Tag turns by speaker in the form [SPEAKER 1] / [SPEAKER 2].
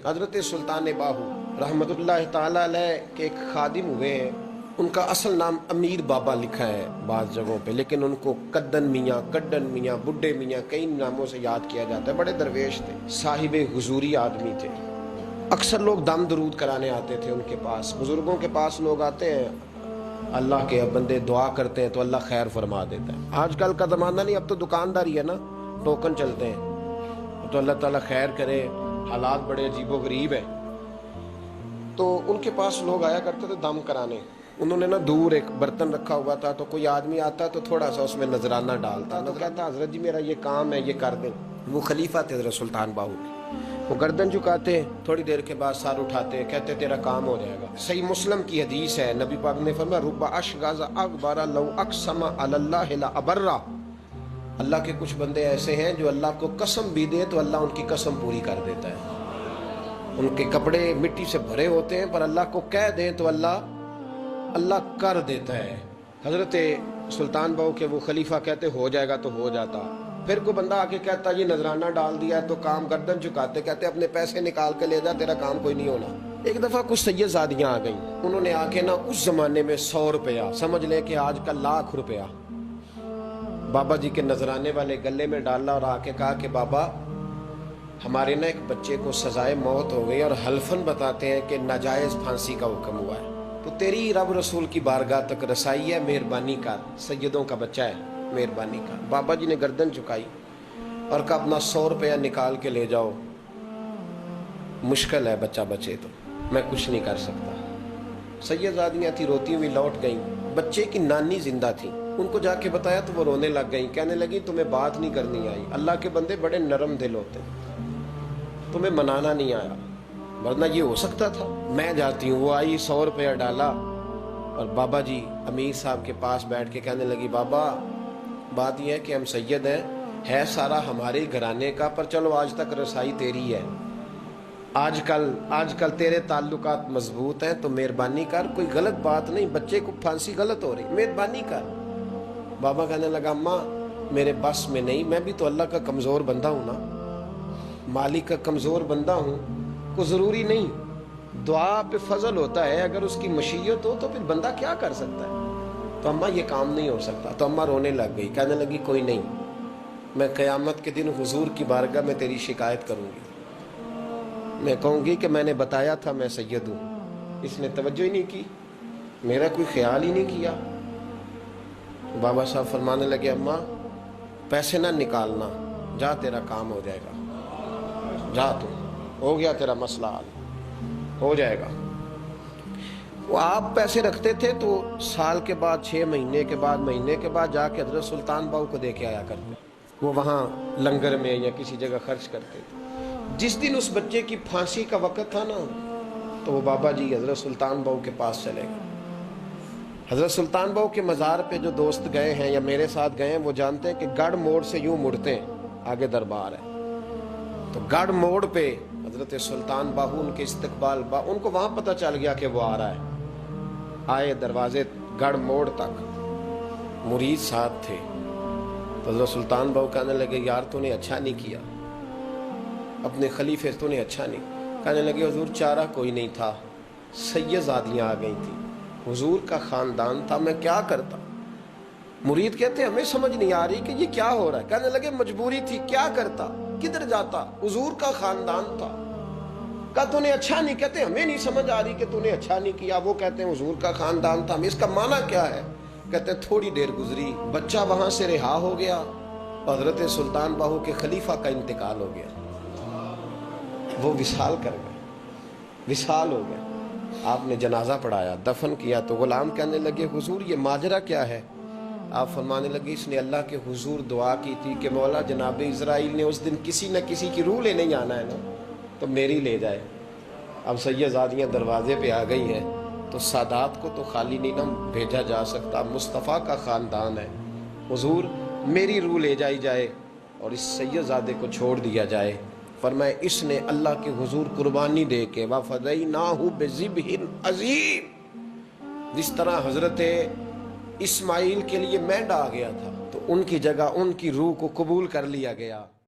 [SPEAKER 1] حضرت سلطان باہو رحمت اللہ تعالی علیہ کے ایک خادم ہوئے ہیں، ان کا اصل نام امیر بابا لکھا ہے بعض جگہوں پہ، لیکن ان کو کدن میاں، کڈن میاں، بڈھے میاں کئی ناموں سے یاد کیا جاتا ہے۔ بڑے درویش تھے، صاحب حضوری آدمی تھے۔ اکثر لوگ دم درود کرانے آتے تھے ان کے پاس، بزرگوں کے پاس لوگ آتے ہیں، اللہ کے بندے دعا کرتے ہیں تو اللہ خیر فرما دیتا ہے۔ آج کل کا زمانہ نہیں، اب تو دکانداری ہے نا، ٹوکن چلتے ہیں، تو اللہ تعالیٰ خیر کرے، حالات بڑے عجیب و غریب ہیں۔ تو ان کے پاس لوگ آیا کرتے تھے دم کرانے۔ انہوں نے نا دور ایک برتن رکھا ہوا تھا، تو کوئی آدمی آتا تو تھوڑا سا اس میں نذرانہ ڈالتا، تو کہتا حضرت جی میرا یہ کام ہے، یہ کر دیں۔ وہ خلیفہ تھے حضرت سلطان باہو کے، وہ گردن جھکاتے، تھوڑی دیر کے بعد سر اٹھاتے، کہتے تیرا کام ہو جائے گا۔ صحیح مسلم کی حدیث ہے، نبی پاک نے فرمایا رب اشغاز اغبر لو اقسم علی اللہ لابرہ۔ اللہ کے کچھ بندے ایسے ہیں جو اللہ کو قسم بھی دے تو اللہ ان کی قسم پوری کر دیتا ہے۔ ان کے کپڑے مٹی سے بھرے ہوتے ہیں، پر اللہ کو کہہ دیں تو اللہ کر دیتا ہے۔ حضرت سلطان باہو کے وہ خلیفہ کہتے ہو جائے گا تو ہو جاتا۔ پھر کوئی بندہ آ کے کہتا یہ نذرانہ ڈال دیا ہے تو کام، گردن جھکاتے کہتے اپنے پیسے نکال کے لے جا، تیرا کام کوئی نہیں ہونا۔ ایک دفعہ کچھ سید زادیاں آ گئیں، انہوں نے آ کے نا اس زمانے میں 100 روپیہ، سمجھ لیں کہ آج کل 1,00,000 روپیہ بابا جی کے نذرانے والے گلے میں ڈالا اور آ کے کہا کہ بابا ہمارے نا ایک بچے کو سزائے موت ہو گئی اور حلفاً بتاتے ہیں کہ ناجائز پھانسی کا حکم ہوا ہے، تو تیری رب رسول کی بارگاہ تک رسائی ہے، مہربانی کر، سیدوں کا بچہ ہے، مہربانی کر۔ بابا جی نے گردن چکائی اور کہا اپنا 100 روپیہ نکال کے لے جاؤ، مشکل ہے بچہ بچے تو میں کچھ نہیں کر سکتا۔ سید زادیاں تھی، روتی ہوئی لوٹ گئیں، بچے کی نانی زندہ تھی، ان کو جا کے بتایا تو وہ رونے لگ گئیں، کہنے لگی تمہیں بات نہیں کرنی آئی، اللہ کے بندے بڑے نرم دل ہوتے ہیں، تمہیں منانا نہیں آیا، ورنہ یہ ہو سکتا تھا۔ میں جاتی ہوں۔ وہ آئی، 100 روپیہ ڈالا اور بابا جی امیر صاحب کے پاس بیٹھ کے کہنے لگی بابا بات یہ ہے کہ ہم سید ہیں، ہے سارا ہمارے گھرانے کا، پر چلو آج تک رسائی تیری ہے، آج کل تیرے تعلقات مضبوط ہیں تو مہربانی کر، کوئی غلط بات نہیں، بچے کو پھانسی غلط ہو رہی، مہربانی کر۔ بابا کہنے لگا اماں میرے بس میں نہیں، میں بھی تو اللہ کا کمزور بندہ ہوں نا، مالک کا کمزور بندہ ہوں، کو ضروری نہیں، دعا پہ فضل ہوتا ہے، اگر اس کی مشیت ہو تو پھر بندہ کیا کر سکتا ہے۔ تو اماں یہ کام نہیں ہو سکتا، تو اماں رونے لگ گئی، کہنے لگی کوئی نہیں، میں قیامت کے دن حضور کی بارگاہ میں تیری شکایت کروں گی، میں کہوں گی کہ میں نے بتایا تھا میں سید ہوں، اس نے توجہ ہی نہیں کی، میرا کوئی خیال ہی نہیں کیا۔ بابا صاحب فرمانے لگے اماں پیسے نہ نکالنا، جا تیرا کام ہو جائے گا، جا تو ہو گیا تیرا مسئلہ حل، ہو جائے گا۔ وہ آپ پیسے رکھتے تھے تو سال کے بعد، 6 مہینے کے بعد، مہینے کے بعد جا کے حضرت سلطان باہو کو دے کے آیا کرتے، وہ وہاں لنگر میں یا کسی جگہ خرچ کرتے تھے۔ جس دن اس بچے کی پھانسی کا وقت تھا نا، تو وہ بابا جی حضرت سلطان باہو کے پاس چلے گئے۔ حضرت سلطان باہو کے مزار پہ جو دوست گئے ہیں یا میرے ساتھ گئے ہیں وہ جانتے ہیں کہ گڑھ موڑ سے یوں مڑتے ہیں، آگے دربار ہے، تو گڑھ موڑ پہ حضرت سلطان باہو ان کے استقبال، ان کو وہاں پتہ چل گیا کہ وہ آ رہا ہے، آئے دروازے گڑھ موڑ تک، مرید ساتھ تھے، تو حضرت سلطان باہو کہنے لگے یار تو نے اچھا نہیں کیا، اپنے خلیفے تو نے اچھا نہیں۔ کہنے لگے حضور چارہ کوئی نہیں تھا، سید زادیاں آ گئی تھیں، حضور کا خاندان تھا، میں کیا کرتا۔ مرید کہتے ہمیں سمجھ نہیں آ رہی کہ یہ کیا ہو رہا ہے۔ کہنے لگے مجبوری تھی، کیا کرتا، کدھر جاتا، حضور کا خاندان تھا۔ کہا تو نے اچھا نہیں، کہتے ہمیں نہیں سمجھ آ رہی کہ تو نے اچھا نہیں کیا، وہ کہتے ہیں حضور کا خاندان تھا، اس کا معنی کیا ہے؟ کہتے ہیں تھوڑی دیر گزری، بچہ وہاں سے رہا ہو گیا، حضرت سلطان باہو کے خلیفہ کا انتقال ہو گیا، وہ وصال کر گئے، وصال ہو گئے۔ آپ نے جنازہ پڑھایا، دفن کیا، تو غلام کہنے لگے حضور یہ ماجرا کیا ہے؟ آپ فرمانے لگے اس نے اللہ کے حضور دعا کی تھی کہ مولا جناب اسرائیل نے اس دن کسی نہ کسی کی روح لینے جانا ہے نا، تو میری لے جائے۔ اب سید زادیاں دروازے پہ آ گئی ہیں، تو سادات کو تو خالی نہیں نہ بھیجا جا سکتا، مصطفیٰ کا خاندان ہے، حضور میری روح لے جائی جائے اور اس سید زادے کو چھوڑ دیا جائے۔ فرمائے اس نے اللہ کے حضور قربانی دے کے وَفَدَيْنَاهُ بِذِبْحٍ عَظِيمٍ، جس طرح حضرت اسماعیل کے لیے مینڈا آ گیا تھا، تو ان کی جگہ ان کی روح کو قبول کر لیا گیا۔